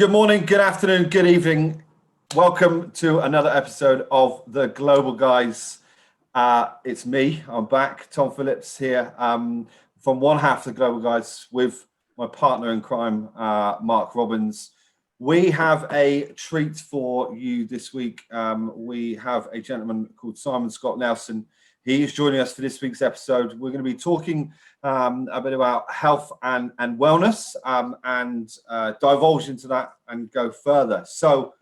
Good morning, good afternoon, good evening. Welcome to another episode of The Global Guys. It's me, I'm back, Tom Phillips here from one half of The Global Guys with my partner in crime, Mark Robbins. We have a treat for you this week. We have a gentleman called Simon Scott Nelson. He is joining us for this week's episode. We're going to be talking a bit about health and wellness and divulge into that and go further. So,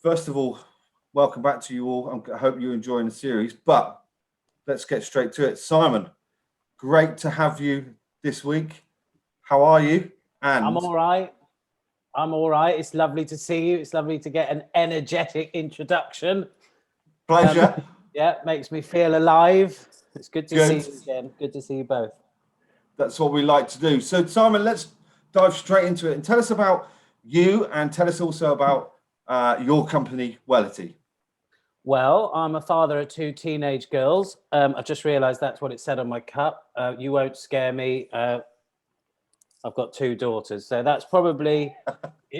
first of all, welcome back to you all. I hope you're enjoying the series, but let's get straight to it. Simon, great to have you this week. How are you? And I'm all right. It's lovely to see you. It's lovely to get an energetic introduction. Pleasure. Yeah, makes me feel alive. It's good to see you again. Good to see you both. That's what we like to do. So, Simon, let's dive straight into it and tell us about you and tell us also about your company, Wellity. Well, I'm a father of two teenage girls. I've just realised that's what it said on my cup. You won't scare me. I've got two daughters. So that's probably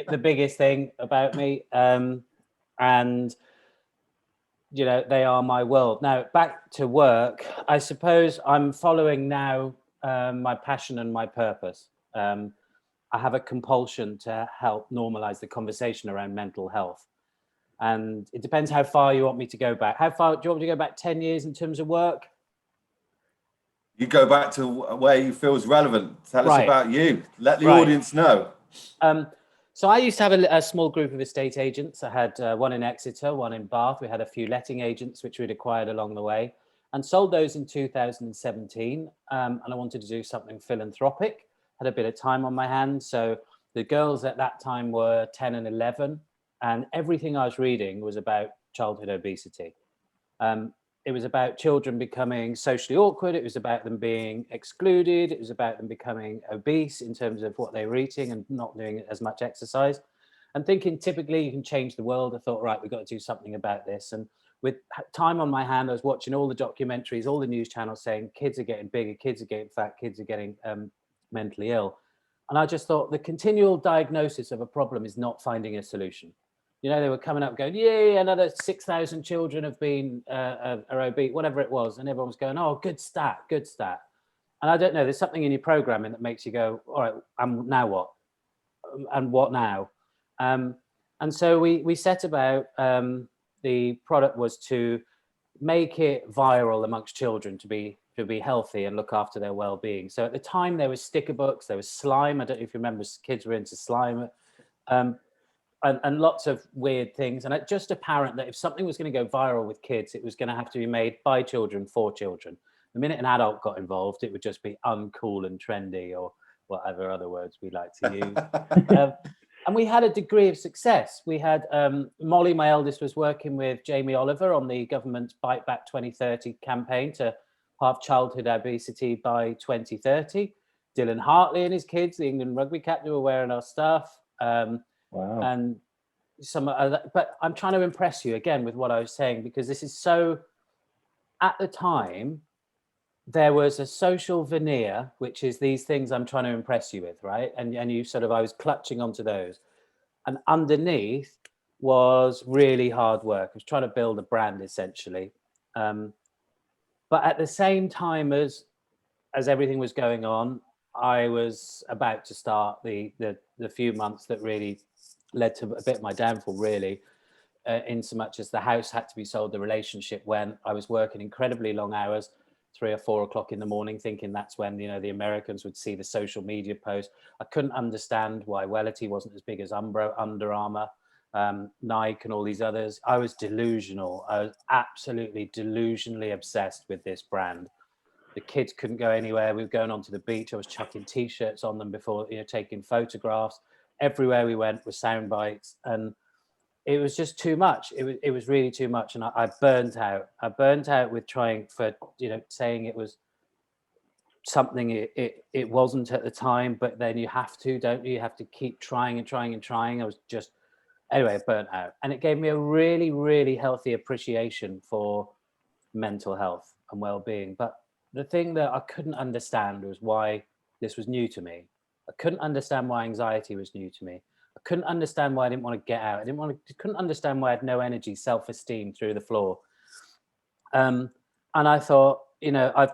the biggest thing about me. And you know, they are my world. Now, back to work, I suppose I'm following now my passion and my purpose. I have a compulsion to help normalize the conversation around mental health. And it depends how far you want me to go back. How far do you want me to go back? 10 years in terms of work? You go back to where you feel is relevant. Tell us about you. Let the audience know. So I used to have a small group of estate agents. I had one in Exeter, one in Bath. We had a few letting agents, which we'd acquired along the way, and sold those in 2017. And I wanted to do something philanthropic. Had a bit of time on my hands. So the girls at that time were 10 and 11. And everything I was reading was about childhood obesity. It was about children becoming socially awkward. It was about them being excluded. It was about them becoming obese in terms of what they were eating and not doing as much exercise. And thinking typically you can change the world, I thought, right, we've got to do something about this. And with time on my hand, I was watching all the documentaries, all the news channels saying kids are getting bigger, kids are getting fat, kids are getting mentally ill. And I just thought the continual diagnosis of a problem is not finding a solution. You know, they were coming up going, yay, another 6,000 children have been are obese, whatever it was. And everyone was going, oh, good stat, good stat. And I don't know, there's something in your programming that makes you go, all right, now what? And what now? And so we set about, the product was to make it viral amongst children to be healthy and look after their well-being. So at the time there was sticker books, there was slime. I don't know if you remember, kids were into slime. And lots of weird things. And it's just apparent that if something was going to go viral with kids, it was going to have to be made by children for children. The minute an adult got involved, it would just be uncool and trendy or whatever other words we like to use. And we had a degree of success. We had Molly, my eldest, was working with Jamie Oliver on the government's Bite Back 2030 campaign to halve childhood obesity by 2030. Dylan Hartley and his kids, the England rugby captain, were wearing our stuff. Wow. And some other, but I'm trying to impress you again with what I was saying, because this is so, at the time, there was a social veneer, which is these things I'm trying to impress you with, right? And you sort of, I was clutching onto those. And underneath was really hard work. I was trying to build a brand essentially. But at the same time as everything was going on, I was about to start the few months that really led to a bit of my downfall, really, in so much as the house had to be sold, the relationship went. I was working incredibly long hours, 3 or 4 o'clock in the morning, thinking that's when, you know, the Americans would see the social media post. I couldn't understand why Wellity wasn't as big as Umbro, Under Armour, Nike and all these others. I was delusional. I was absolutely delusionally obsessed with this brand. The kids couldn't go anywhere. We were going onto the beach. I was chucking T-shirts on them before, you know, taking photographs. Everywhere we went were sound bites, and it was just too much. It was really too much, and I burnt out. I burnt out with trying for, you know, saying it was something it wasn't at the time, but then you have to, don't you? You have to keep trying and trying and trying. I was just, anyway, burnt out, and it gave me a really, really healthy appreciation for mental health and well-being. But the thing that I couldn't understand was why this was new to me. I couldn't understand why anxiety was new to me. I couldn't understand why I didn't want to get out. Couldn't understand why I had no energy, self-esteem through the floor. And I thought, I've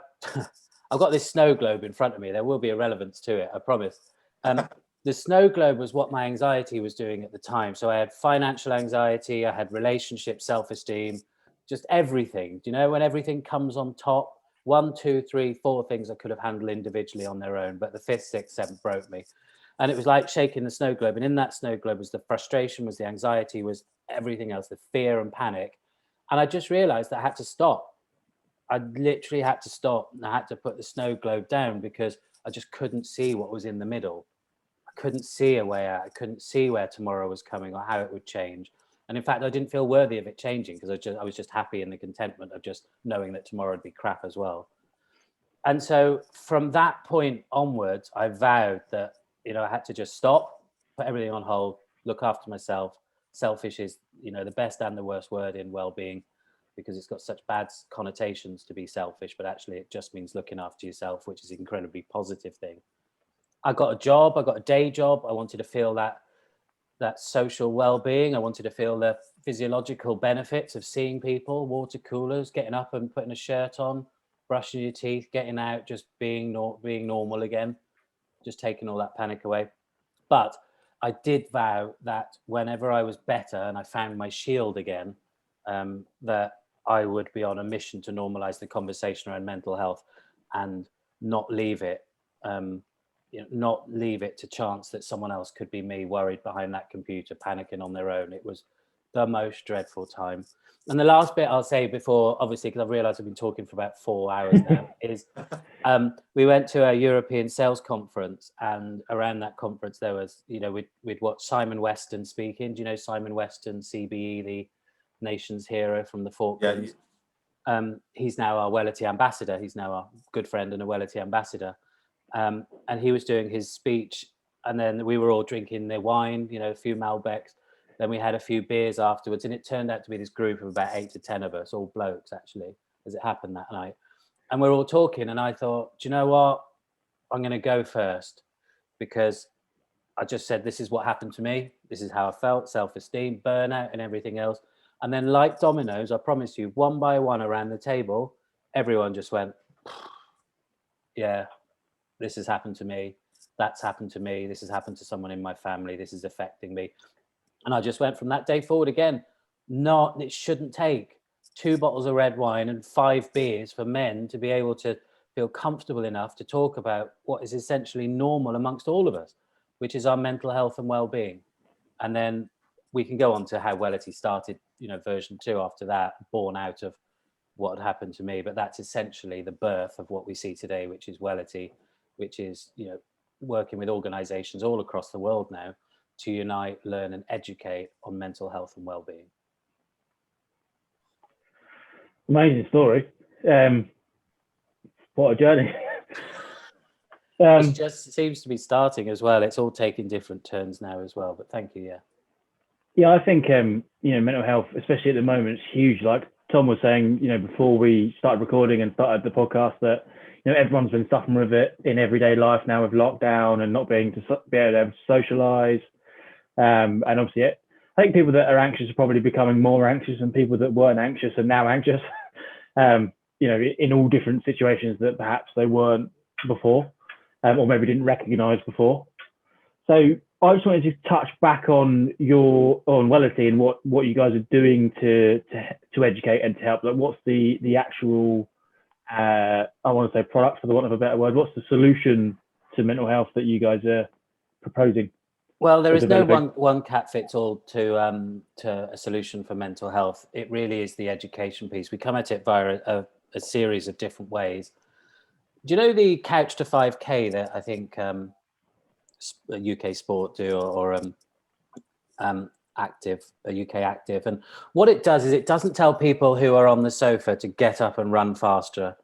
I've got this snow globe in front of me. There will be a relevance to it, I promise. The snow globe was what my anxiety was doing at the time. So I had financial anxiety, I had relationship self-esteem, just everything. Do you know when everything comes on top? 1, 2, 3, 4 things I could have handled individually on their own, but the 5th, 6th, 7th broke me. And it was like shaking the snow globe. And in that snow globe was the frustration, was the anxiety, was everything else, the fear and panic. And I just realized that I had to stop. I literally had to stop, and I had to put the snow globe down because I just couldn't see what was in the middle. I couldn't see a way out. I couldn't see where tomorrow was coming or how it would change. And in fact, I didn't feel worthy of it changing because I was just happy in the contentment of just knowing that tomorrow would be crap as well. And so from that point onwards, I vowed that, I had to just stop, put everything on hold, look after myself. Selfish is, the best and the worst word in well-being, because it's got such bad connotations to be selfish, but actually it just means looking after yourself, which is an incredibly positive thing. I got a job, I got a day job. I wanted to feel that social well-being. I wanted to feel the physiological benefits of seeing people, water coolers, getting up and putting a shirt on, brushing your teeth, getting out, just being normal again, just taking all that panic away. But I did vow that whenever I was better and I found my shield again, that I would be on a mission to normalize the conversation around mental health and not leave it to chance that someone else could be me, worried behind that computer, panicking on their own. It was the most dreadful time. And the last bit I'll say before, obviously, because I've realized I've been talking for about 4 hours now, is we went to a European sales conference, and around that conference there was, we'd watched Simon Weston speaking. Do you know Simon Weston, CBE, the nation's hero from the Falklands? Yeah. He's now our Wellity ambassador. He's now our good friend and a Wellity ambassador. And he was doing his speech, and then we were all drinking their wine, a few Malbecs. Then we had a few beers afterwards, and it turned out to be this group of about 8 to 10 of us, all blokes actually, as it happened that night. And we're all talking, and I thought, do you know what? I'm going to go first, because I just said, this is what happened to me. This is how I felt, self-esteem, burnout and everything else. And then like dominoes, I promise you, one by one around the table, everyone just went, yeah, this has happened to me. That's happened to me. This has happened to someone in my family. This is affecting me. And I just went from that day forward again. It shouldn't take 2 bottles of red wine and 5 beers for men to be able to feel comfortable enough to talk about what is essentially normal amongst all of us, which is our mental health and well-being. And then we can go on to how Wellity started, version 2 after that, born out of what had happened to me. But that's essentially the birth of what we see today, which is Wellity, which is, working with organizations all across the world now to unite, learn and educate on mental health and well-being. Amazing story. What a journey. It just seems to be starting as well. It's all taking different turns now as well, but thank you. Yeah, I think mental health, especially at the moment, is huge. Like Tom was saying, before we started recording and started the podcast, that everyone's been suffering with it in everyday life now with lockdown and not being able to socialize. And obviously, I think people that are anxious are probably becoming more anxious, and people that weren't anxious are now anxious. In all different situations that perhaps they weren't before, or maybe didn't recognise before. So I just wanted to touch back on Wellity and what you guys are doing to educate and to help. Like, what's the actual I want to say product, for the want of a better word. What's the solution to mental health that you guys are proposing? Well, there is no one cat fits all to a solution for mental health. It really is the education piece. We come at it via a series of different ways. Do you know the Couch to 5K that I think UK Sport do, or Active, UK Active? And what it does is it doesn't tell people who are on the sofa to get up and run faster.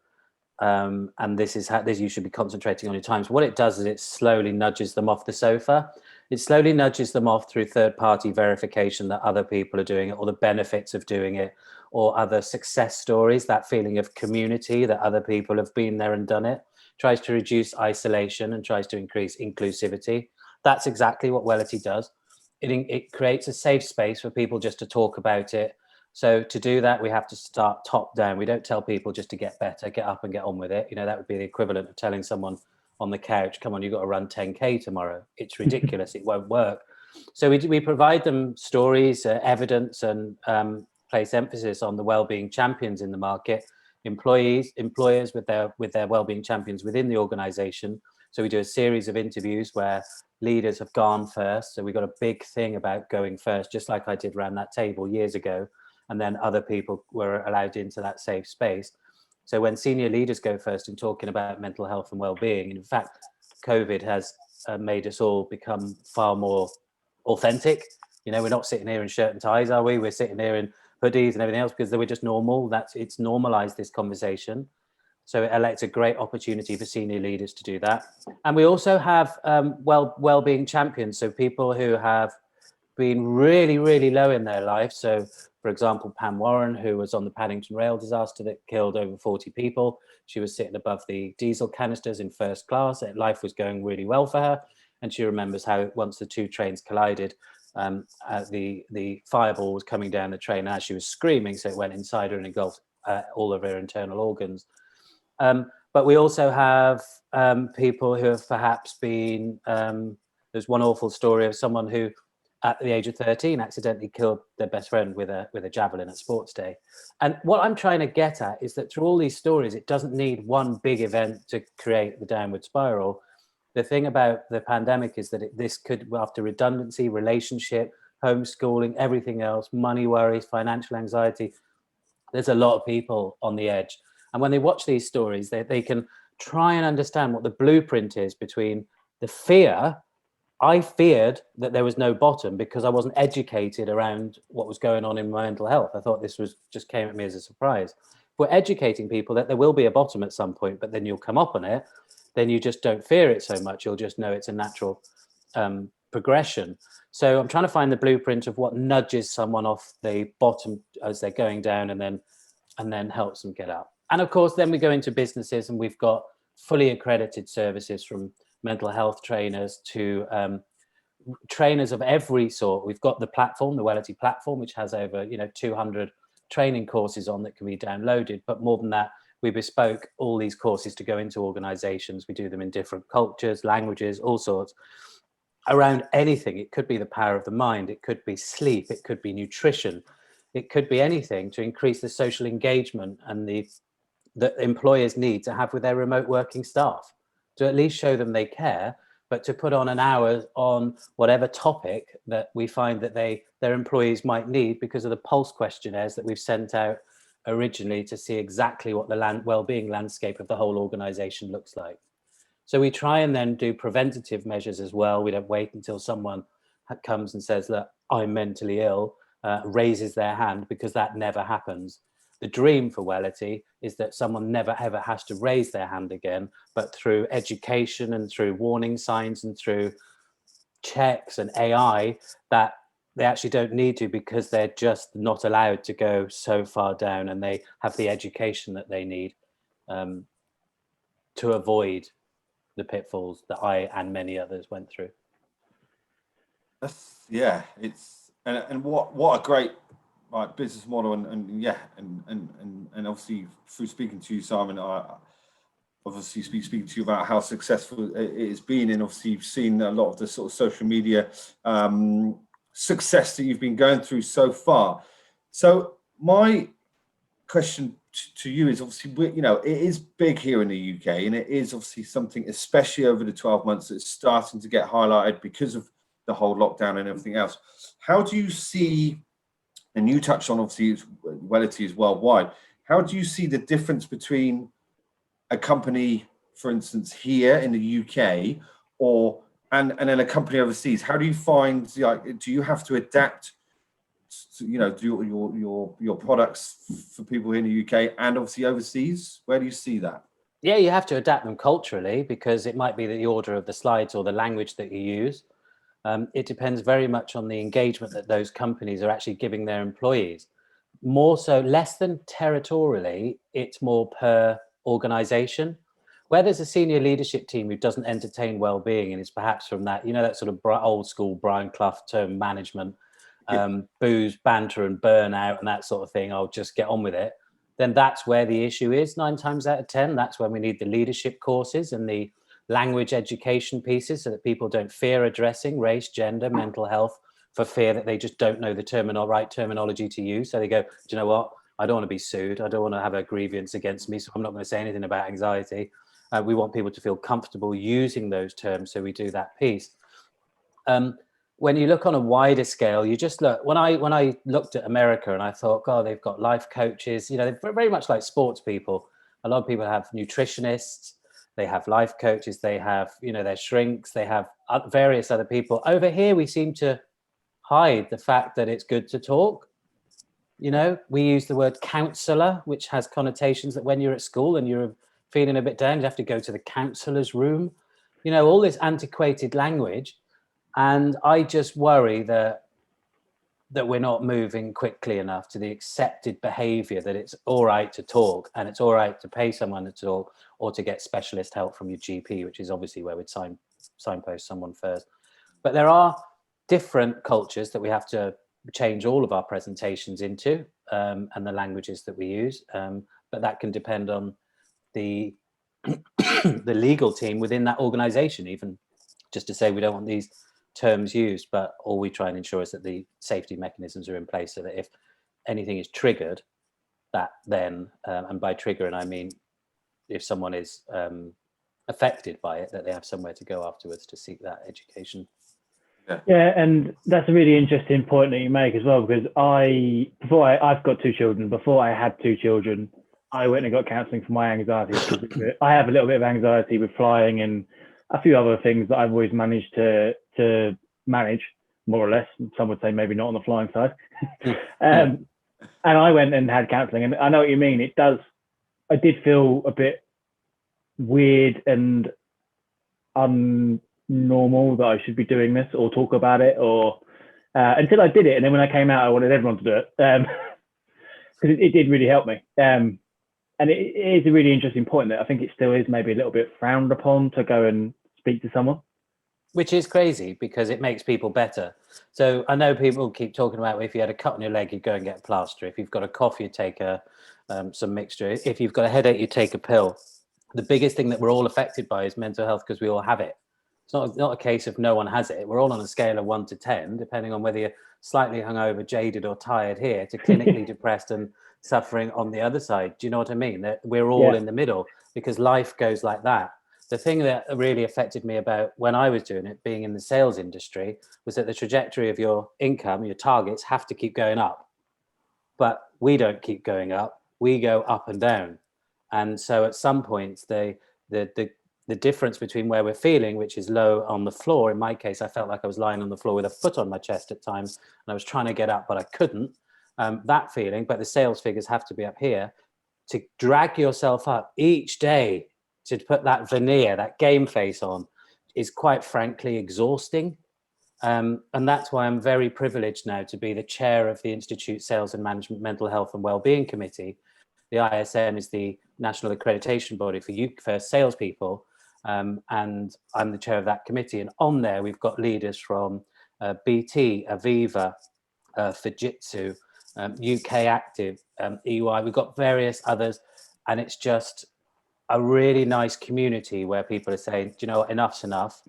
And this is how you should be concentrating on your times. What it does is it slowly nudges them off the sofa. It slowly nudges them off through third-party verification that other people are doing it, or the benefits of doing it, or other success stories, that feeling of community that other people have been there and done it. Tries to reduce isolation and tries to increase inclusivity. That's exactly what Wellity does. it creates a safe space for people just to talk about it. So to do that, we have to start top down. We don't tell people just to get better, get up and get on with it. You know, that would be the equivalent of telling someone on the couch, come on, you've got to run 10K tomorrow. It's ridiculous. It won't work. So we provide them stories, evidence, and place emphasis on the wellbeing champions in the market, employers with their wellbeing champions within the organization. So we do a series of interviews where leaders have gone first. So we've got a big thing about going first, just like I did around that table years ago. And then other people were allowed into that safe space. So when senior leaders go first in talking about mental health and well-being, in fact, COVID has made us all become far more authentic. You know, we're not sitting here in shirt and ties, are we? We're sitting here in hoodies and everything else because they were just normal. It's normalized this conversation. So it's a great opportunity for senior leaders to do that. And we also have well-being champions. So people who have been really, really low in their life. So, for example, Pam Warren, who was on the Paddington rail disaster that killed over 40 people. She was sitting above the diesel canisters in first class. Life was going really well for her. And she remembers how once the two trains collided, the fireball was coming down the train as she was screaming. So it went inside her and engulfed all of her internal organs. But we also have people who have perhaps been, there's one awful story of someone who at the age of 13 accidentally killed their best friend with a javelin at sports day. And what I'm trying to get at is that through all these stories, it doesn't need one big event to create the downward spiral. The thing about the pandemic is that this could, after redundancy, relationship, homeschooling, everything else, money worries, financial anxiety, there's a lot of people on the edge. And when they watch these stories, they can try and understand what the blueprint is between the fear. I feared that there was no bottom because I wasn't educated around what was going on in my mental health. I thought this was just came at me as a surprise. We're educating people that there will be a bottom at some point, but then you'll come up on it. Then you just don't fear it so much. You'll just know it's a natural progression. So I'm trying to find the blueprint of what nudges someone off the bottom as they're going down and then helps them get up. And of course, then we go into businesses and we've got fully accredited services from mental health trainers to trainers of every sort. We've got the platform, the Wellity platform, which has over 200 training courses on that can be downloaded. But more than that, we bespoke all these courses to go into organizations. We do them in different cultures, languages, all sorts, around anything. It could be the power of the mind. It could be sleep. It could be nutrition. It could be anything to increase the social engagement and that employers need to have with their remote working staff, to at least show them they care, but to put on an hour on whatever topic that we find that their employees might need because of the pulse questionnaires that we've sent out originally to see exactly what the well-being landscape of the whole organization looks like. So we try and then do preventative measures as well. We don't wait until someone comes and says that I'm mentally ill, raises their hand, because that never happens. The dream for Wellity is that someone never ever has to raise their hand again, but through education and through warning signs and through checks and AI, that they actually don't need to, because they're just not allowed to go so far down, and they have the education that they need to avoid the pitfalls that I and many others went through. It's and what a great business model, and obviously through speaking to you, Simon, I obviously speaking to you about how successful it has been, and obviously you've seen a lot of the sort of social media success that you've been going through so far. So my question to you is, obviously, it is big here in the UK, and it is obviously something, especially over the 12 months, that's starting to get highlighted because of the whole lockdown and everything else. How do you see, and you touched on obviously Wellity is worldwide, how do you see the difference between a company, for instance, here in the UK and then a company overseas? How do you find, do you have to adapt to, do your products for people in the UK and obviously overseas? Where do you see that? Yeah, you have to adapt them culturally, because it might be the order of the slides or the language that you use. It depends very much on the engagement that those companies are actually giving their employees. More so, less than territorially, it's more per organization. where there's a senior leadership team who doesn't entertain well-being, and it's perhaps from that, that sort of old school Brian Clough term management, booze, banter and burnout and that sort of thing, I'll just get on with it, then that's where the issue is 9 times out of 10. That's when we need the leadership courses and the language education pieces, so that people don't fear addressing race, gender, mental health, for fear that they just don't know the right terminology to use. So they go, do you know what? I don't want to be sued. I don't want to have a grievance against me, so I'm not going to say anything about anxiety. We want people to feel comfortable using those terms, so we do that piece. When you look on a wider scale, you just look, when I looked at America and I thought, God, they've got life coaches, they're very much like sports people. A lot of people have nutritionists, they have life coaches, they have, their shrinks, they have various other people. Over here, we seem to hide the fact that it's good to talk. We use the word counselor, which has connotations that when you're at school and you're feeling a bit down, you have to go to the counselor's room, all this antiquated language. And I just worry that we're not moving quickly enough to the accepted behavior that it's all right to talk, and it's all right to pay someone to talk, or to get specialist help from your GP, which is obviously where we'd signpost someone first. But there are different cultures that we have to change all of our presentations into, and the languages that we use. But that can depend on the the legal team within that organization, even just to say we don't want these terms used, but all we try and ensure is that the safety mechanisms are in place, so that if anything is triggered, that then, and by triggering I mean if someone is affected by it, that they have somewhere to go afterwards to seek that education. Yeah, and that's a really interesting point that you make as well, because I've got 2 children. Before I had 2 children, I went and got counselling for my anxiety. I have a little bit of anxiety with flying and a few other things that I've always managed to manage, more or less. Some would say maybe not on the flying side. And I went and had counselling, and I know what you mean. I did feel a bit weird and normal that I should be doing this or talk about it, or until I did it. And then when I came out, I wanted everyone to do it, because it did really help me. And it is a really interesting point that I think it still is maybe a little bit frowned upon to go and speak to someone. Which is crazy, because it makes people better. So I know people keep talking about, if you had a cut on your leg, you go and get a plaster. If you've got a cough, you take some mixture. If you've got a headache, you take a pill. The biggest thing that we're all affected by is mental health, because we all have it. It's not a case of no one has it. We're all on a scale of 1 to 10, depending on whether you're slightly hungover, jaded, or tired here, to clinically depressed and suffering on the other side. Do you know what I mean? That we're all in the middle, because life goes like that. The thing that really affected me about when I was doing it, being in the sales industry, was that the trajectory of your income, your targets, have to keep going up. But we don't keep going up. We go up and down. And so at some points, the difference between where we're feeling, which is low on the floor, in my case, I felt like I was lying on the floor with a foot on my chest at times, and I was trying to get up, but I couldn't. That feeling, but the sales figures have to be up here. To drag yourself up each day to put that veneer, that game face on, is quite frankly exhausting. And that's why I'm very privileged now to be the chair of the Institute Sales and Management Mental Health and Wellbeing Committee. The ISM is the national accreditation body for salespeople, and I'm the chair of that committee. And on there, we've got leaders from BT, Aviva, Fujitsu, UK Active, EY. We've got various others, and it's just a really nice community where people are saying, do you know what, enough's enough.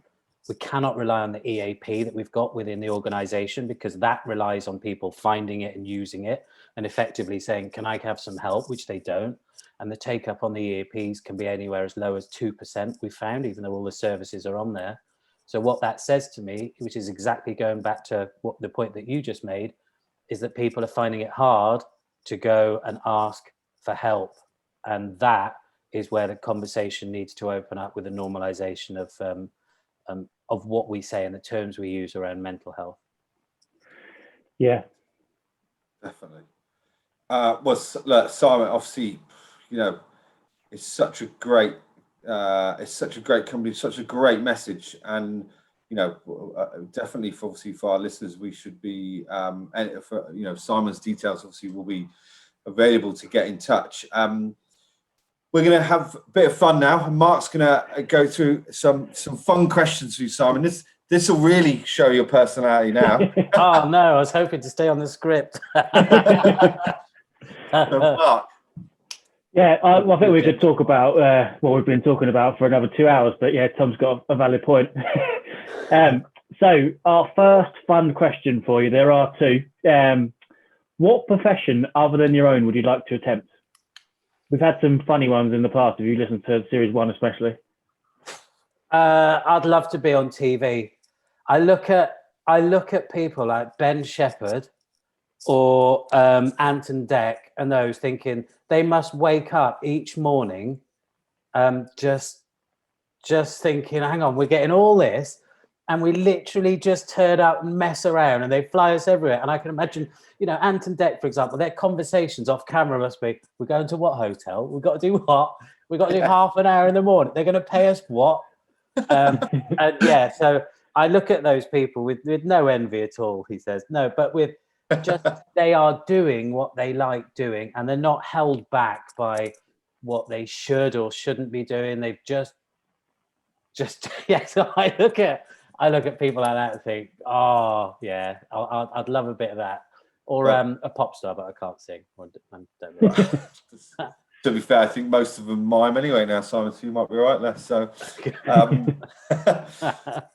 We cannot rely on the EAP that we've got within the organization, because that relies on people finding it and using it and effectively saying, can I have some help, which they don't. And the take up on the EAPs can be anywhere as low as 2%, we found, even though all the services are on there. So what that says to me, which is exactly going back to what the point that you just made, is that people are finding it hard to go and ask for help. And that is where the conversation needs to open up, with the normalization of what we say and the terms we use around mental health. Yeah, definitely. Well, look, Simon, obviously, it's such a great company, such a great message, and definitely for our listeners, we should be Simon's details obviously will be available to get in touch. we're going to have a bit of fun now. And Mark's going to go through some fun questions for you, Simon. This will really show your personality now. Oh no, I was hoping to stay on the script. So, Mark. Yeah, I think we could talk about what we've been talking about for another 2 hours, but yeah, Tom's got a valid point. So our first fun question for you, there are two. What profession other than your own would you like to attempt? We've had some funny ones in the past, if you listened to series 1 especially. I'd love to be on TV. I look at people like Ben Shepherd or Anton Deck and those, thinking they must wake up each morning just thinking, hang on, we're getting all this and we literally just turn up and mess around and they fly us everywhere. And I can imagine, Anton Deck, for example, their conversations off camera must be, we're going to what hotel? We've got to do what? We've got to do half an hour in the morning. They're going to pay us what? And yeah, so I look at those people with no envy at all, he says. No, but with just, they are doing what they like doing and they're not held back by what they should or shouldn't be doing. They've just yeah. So I look at people like that and think, oh yeah, I'd love a bit of that, or a pop star, but I can't sing. I don't really. To be fair, I think most of them mime anyway now, Simon, so you might be right there. So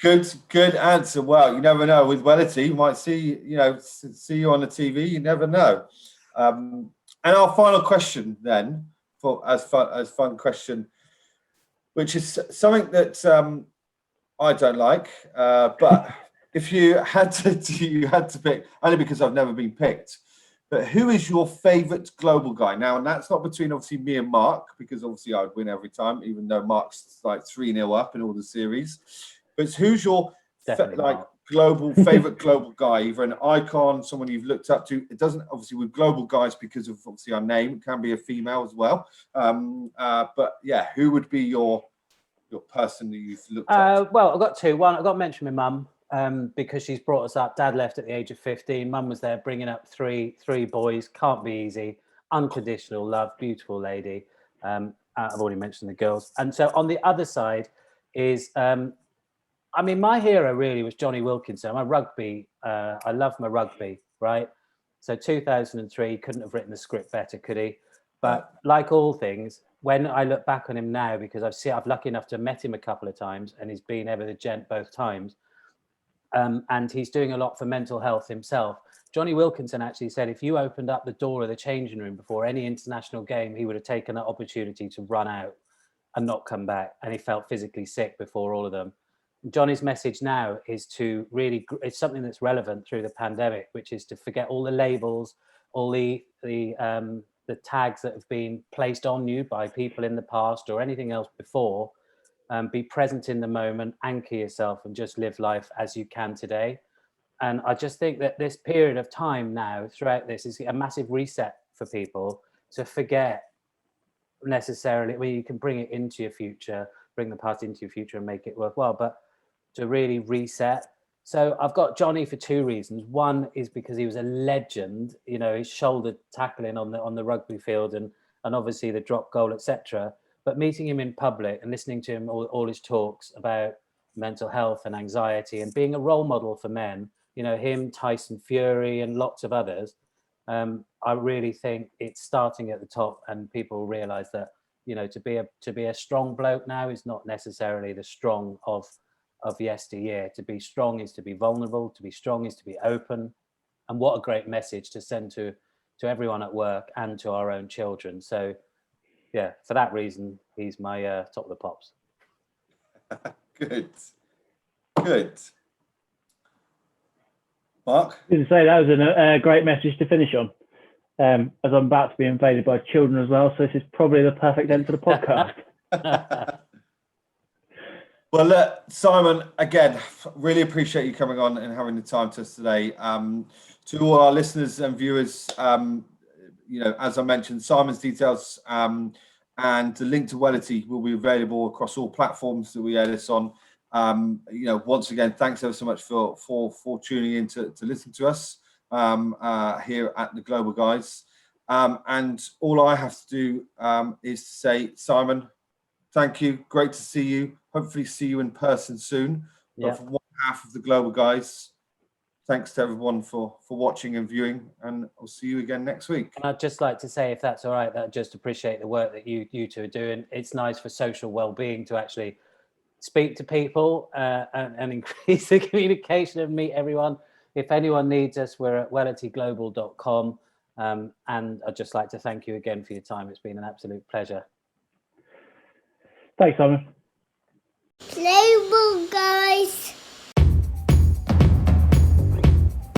good answer. Well, you never know. With Wellity, you might see you on the TV. You never know. And our final question then, as fun question, which is something that I don't like, but if you had to pick, only because I've never been picked. But who is your favourite global guy? Now, and that's not between obviously me and Mark, because obviously I'd win every time, even though Mark's like 3-0 up in all the series. But who's your global favourite global guy? Either an icon, someone you've looked up to. It doesn't obviously with global guys because of obviously our name. It can be a female as well. But yeah, who would be your person that you've looked up to? Well, I've got two. One, I've got to mention my mum. Because she's brought us up. Dad left at the age of 15. Mum was there bringing up three boys. Can't be easy. Unconditional love. Beautiful lady. I've already mentioned the girls. And so on the other side is, my hero really was Johnny Wilkinson. My rugby. I love my rugby, right? So 2003, couldn't have written the script better, could he? But like all things, when I look back on him now, because I've lucky enough to have met him a couple of times and he's been ever the gent both times. And he's doing a lot for mental health himself. Johnny Wilkinson actually said if you opened up the door of the changing room before any international game, he would have taken that opportunity to run out and not come back. And he felt physically sick before all of them. Johnny's message now is to really, it's something that's relevant through the pandemic, which is to forget all the labels, all the tags that have been placed on you by people in the past or anything else before. Be present in the moment, anchor yourself and just live life as you can today. And I just think that this period of time now throughout this is a massive reset for people to forget necessarily where you can bring it into your future, bring the past into your future and make it worthwhile, but to really reset. So I've got Johnny for two reasons. One is because he was a legend, his shoulder tackling on the rugby field and obviously the drop goal, etc. But meeting him in public and listening to him all his talks about mental health and anxiety and being a role model for men, him, Tyson Fury and lots of others, I really think it's starting at the top and people realize that, to be a strong bloke now is not necessarily the strong of yesteryear. To be strong is to be vulnerable, to be strong is to be open. And what a great message to send to everyone at work and to our own children. So yeah, for that reason, he's my top of the pops. Good. Mark? I was going to say that was a great message to finish on, as I'm about to be invaded by children as well, so this is probably the perfect end to the podcast. Well, look, Simon, again, really appreciate you coming on and having the time to us today. To all our listeners and viewers, as I mentioned, Simon's details and the link to Wellity will be available across all platforms that we air this on. Once again, thanks ever so much for tuning in to listen to us here at the Global Guys. And all I have to do is to say, Simon, thank you. Great to see you. Hopefully see you in person soon. Yeah. But for one half of the Global Guys, thanks to everyone for watching and viewing, and I'll see you again next week. And I'd just like to say, if that's all right, that I just appreciate the work that you two are doing. It's nice for social well-being to actually speak to people and increase the communication and meet everyone. If anyone needs us, we're at wellityglobal.com. And I'd just like to thank you again for your time. It's been an absolute pleasure. Thanks, Simon. Global Guys.